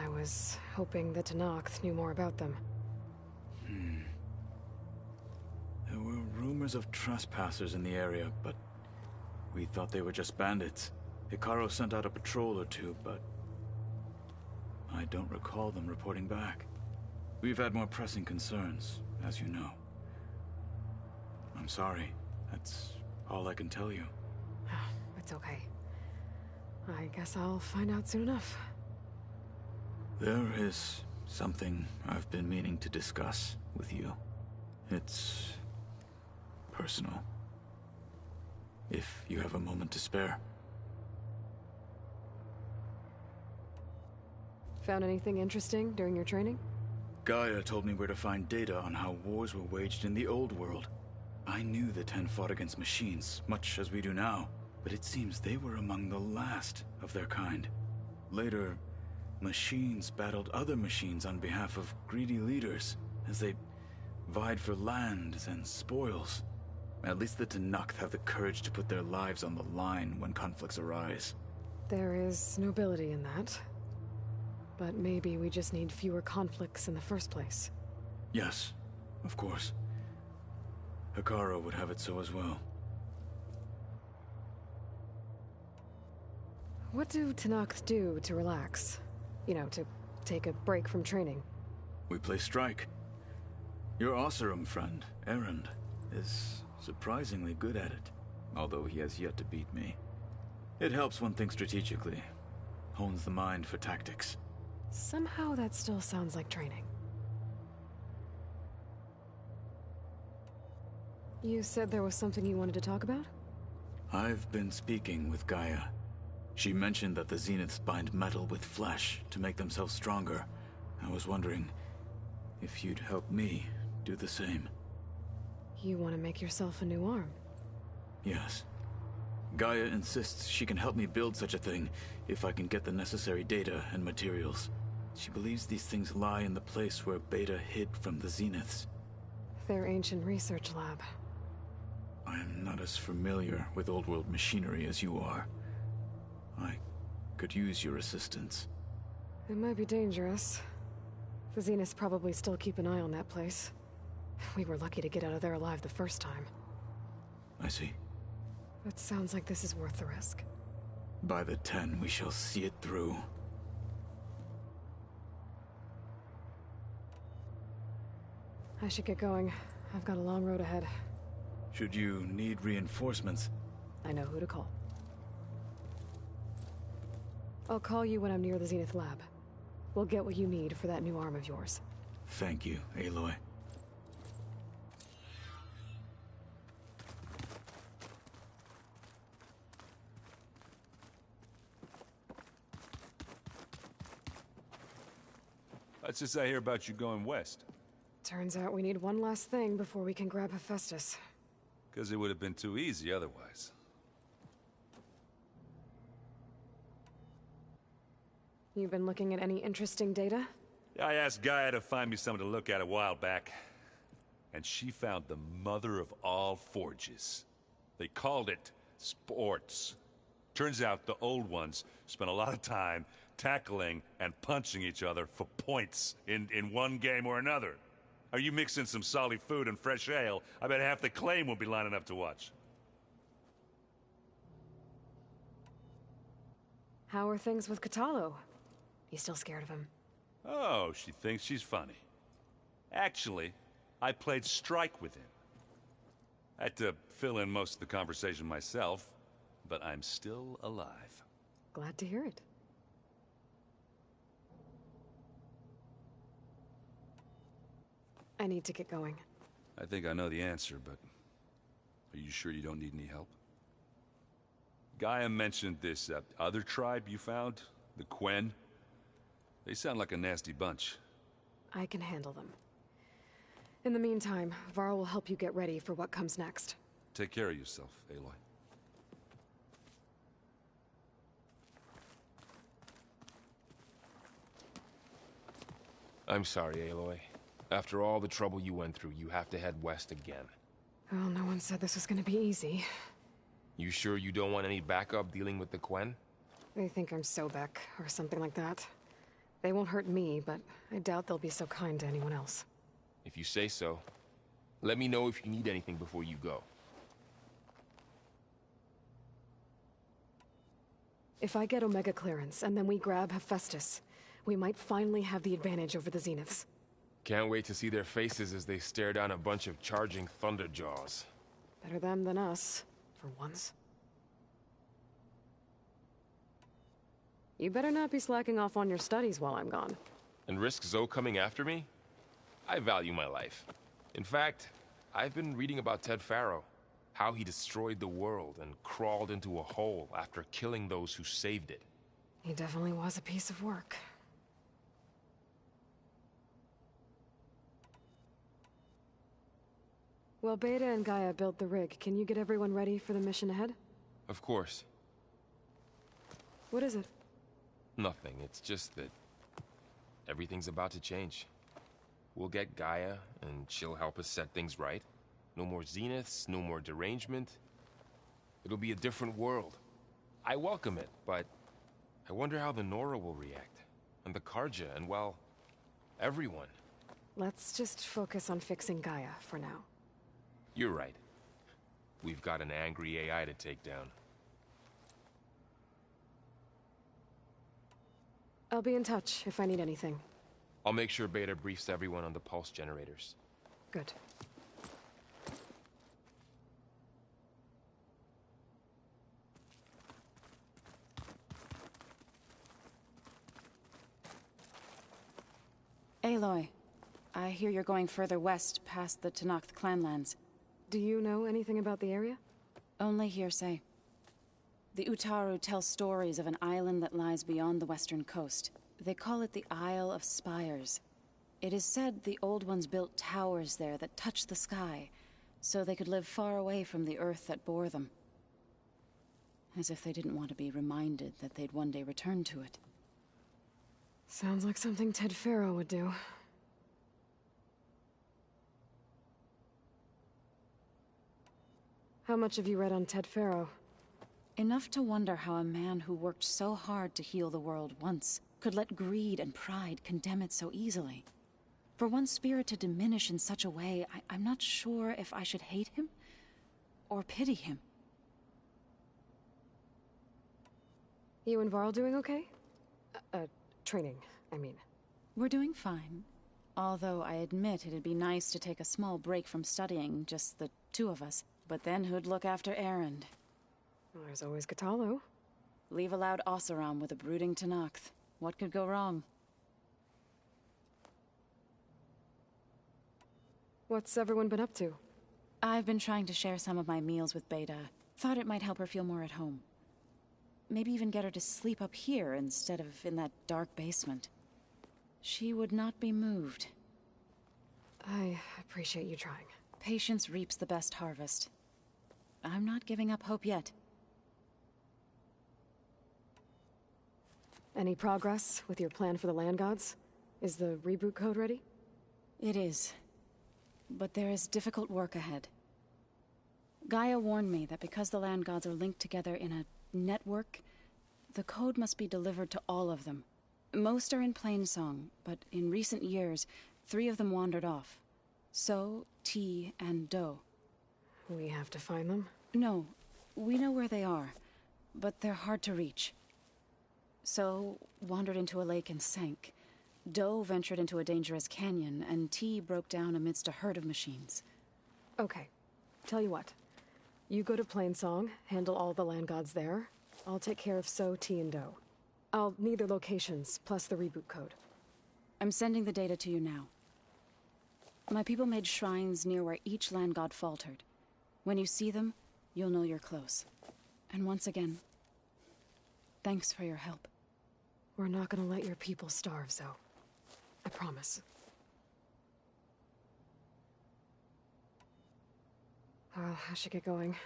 I was hoping that 𝐸𝐸𝐻 knew more about them. There were rumors of trespassers in the area, but we thought they were just bandits. Hekarro sent out a patrol or two, but I don't recall them reporting back. We've had more pressing concerns, as you know. I'm sorry. That's all I can tell you. It's okay. I guess I'll find out soon enough. There is something I've been meaning to discuss with you. It's personal. If you have a moment to spare. Found anything interesting during your training? Gaia told me where to find data on how wars were waged in the old world. I knew the Ten fought against machines, much as we do now, but it seems they were among the last of their kind. Later, machines battled other machines on behalf of greedy leaders, as they vied for lands and spoils. At least the 𝐸𝐸𝐻 have the courage to put their lives on the line when conflicts arise. There is nobility in that. But maybe we just need fewer conflicts in the first place. Yes, of course. Hekarro would have it so as well. What do 𝐸𝐸𝐻 do to relax? You know, to take a break from training? We play strike. Your 𝐸𝐴𝐴𝐴𝐻 friend, Erend, is surprisingly good at it, although he has yet to beat me. It helps one think strategically, hones the mind for tactics. Somehow that still sounds like training. You said there was something you wanted to talk about? I've been speaking with Gaia. She mentioned that the Zeniths bind metal with flesh to make themselves stronger. I was wondering if you'd help me do the same. You want to make yourself a new arm? Yes. Gaia insists she can help me build such a thing if I can get the necessary data and materials. She believes these things lie in the place where Beta hid from the Zeniths. Their ancient research lab. I am not as familiar with old world machinery as you are. I could use your assistance. It might be dangerous. The Zeniths probably still keep an eye on that place. We were lucky to get out of there alive the first time. I see. It sounds like this is worth the risk. By the 10, we shall see it through. I should get going. I've got a long road ahead. Should you need reinforcements, I know who to call. I'll call you when I'm near the Zenith lab. We'll get what you need for that new arm of yours. thank you, Aloy. What's this I hear about you going west? Turns out we need one last thing before we can grab Hephaestus. Because it would have been too easy otherwise. You been looking at any interesting data? I asked Gaia to find me something to look at a while back, and she found the mother of all forges. They called it sports. Turns out the old ones spent a lot of time tackling and punching each other for points in one game or another. Are you mixing some solid food and fresh ale? I bet half the claim will be lining up to watch. How are things with 𝐾𝐵? You still scared of him? Oh, she thinks she's funny. Actually, I played strike with him. I had to fill in most of the conversation myself, but I'm still alive. Glad to hear it. I need to get going. I think I know the answer, but are you sure you don't need any help? Gaia mentioned this other tribe you found, the 𝐾𝐴N. They sound like a nasty bunch. I can handle them. In the meantime, Varl will help you get ready for what comes next. Take care of yourself, Aloy. I'm sorry, Aloy. After all the trouble you went through, you have to head west again. Well, no one said this was gonna be easy. You sure you don't want any backup dealing with the 𝐾𝐴N? They think I'm Sobek, or something like that. They won't hurt me, but I doubt they'll be so kind to anyone else. If you say so. Let me know if you need anything before you go. If I get Omega clearance, and then we grab Hephaestus, we might finally have the advantage over the Zeniths. Can't wait to see their faces as they stare down a bunch of charging Thunderjaws. Better them than us, for once. You better not be slacking off on your studies while I'm gone. And risk 𝐿 coming after me? I value my life. In fact, I've been reading about Ted Faro. How he destroyed the world and crawled into a hole after killing those who saved it. He definitely was a piece of work. Well, Beta and Gaia built the rig. Can you get everyone ready for the mission ahead? Of course. What is it? Nothing. It's just that everything's about to change. We'll get Gaia, and she'll help us set things right. No more Zeniths, no more derangement. It'll be a different world. I welcome it, but I wonder how the Nora will react. And the 𝐾𝐴, and well, everyone. Let's just focus on fixing Gaia for now. You're right. We've got an angry AI to take down. I'll be in touch if I need anything. I'll make sure Beta briefs everyone on the pulse generators. Good. Aloy, I hear you're going further west past the Tenakth clanlands. Do you know anything about the area? Only hearsay. The Utaru tell stories of an island that lies beyond the western coast. They call it the Isle of Spires. It is said the Old Ones built towers there that touch the sky, so they could live far away from the earth that bore them. As if they didn't want to be reminded that they'd one day return to it. Sounds like something Ted Faro would do. How much have you read on Ted Faro? Enough to wonder how a man who worked so hard to heal the world once could let greed and pride condemn it so easily. For one spirit to diminish in such a way, I'm not sure if I should hate him or pity him. You and Varl doing okay? Training, I mean. We're doing fine. Although I admit it'd be nice to take a small break from studying, just the two of us. But then who'd look after Erend? Well, there's always 𝐾𝐵. Leave a loud Oseram with a brooding Tenakth. What could go wrong? What's everyone been up to? I've been trying to share some of my meals with Beta. Thought it might help her feel more at home. Maybe even get her to sleep up here instead of in that dark basement. She would not be moved. I appreciate you trying. Patience reaps the best harvest. I'm not giving up hope yet. Any progress with your plan for the land gods? Is the reboot code ready? It is. But there is difficult work ahead. Gaia warned me that because the land gods are linked together in a network, the code must be delivered to all of them. Most are in Plainsong, but in recent years, 3 of them wandered off. So, T, and Do. We have to find them? No, we know where they are, but they're hard to reach. So, wandered into a lake and sank. Do ventured into a dangerous canyon, and T broke down amidst a herd of machines. Okay. Tell you what. You go to Plainsong, handle all the land gods there. I'll take care of So, T, and Do. I'll need their locations, plus the reboot code. I'm sending the data to you now. My people made shrines near where each land god faltered. When you see them, you'll know you're close. And once again, thanks for your help. We're not gonna let your people starve, Zoe. I promise. Well, I should get going.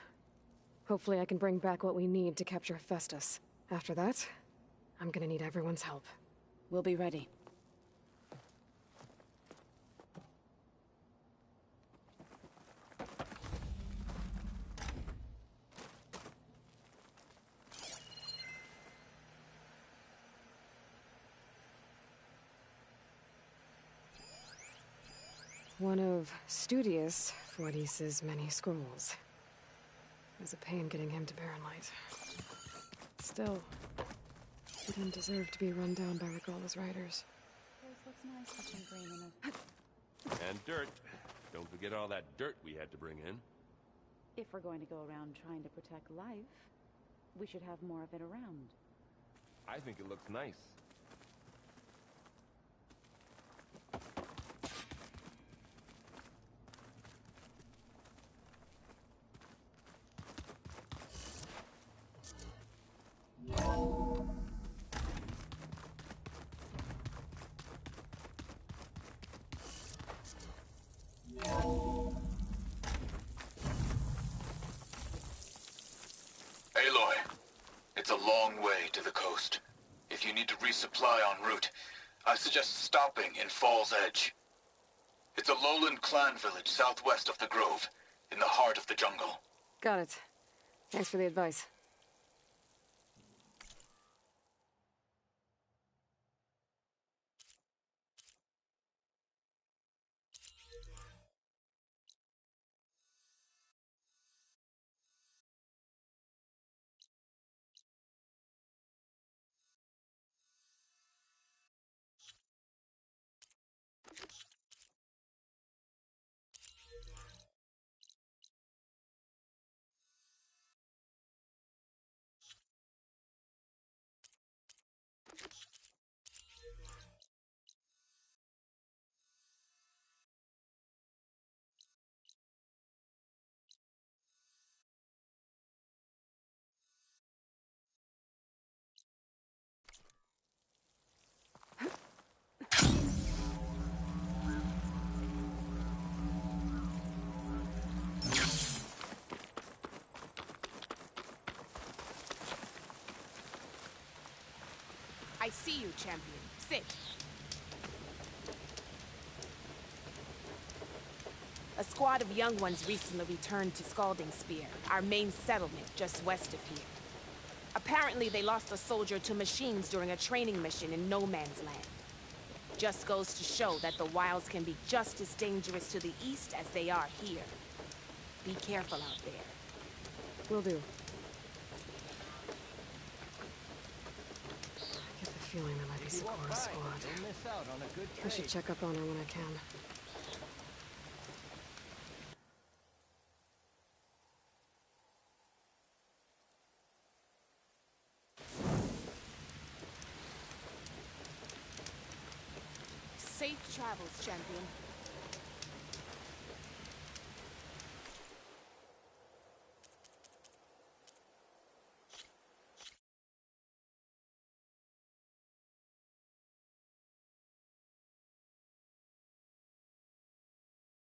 Hopefully I can bring back what we need to capture Hephaestus. After that, I'm gonna need everyone's help. We'll be ready. One of Studious Fortis's many scrolls. There's a pain getting him to Barren Light. Still, he didn't deserve to be run down by Regalla's riders. And dirt. Don't forget all that dirt we had to bring in. If we're going to go around trying to protect life, we should have more of it around. I think it looks nice. Aloy, it's a long way to the coast. If you need to resupply en route, I suggest stopping in Fall's Edge. It's a lowland clan village southwest of the Grove, in the heart of the jungle. Got it. Thanks for the advice. I see you, champion. Sit. A squad of young ones recently returned to Scalding Spear, our main settlement just west of here. Apparently they lost a soldier to machines during a training mission in No Man's Land. Just goes to show that the wilds can be just as dangerous to the east as they are here. Be careful out there. Will do. I get the feeling that might be Sakura's squad. I should check up on her when I can. Safe travels, champion.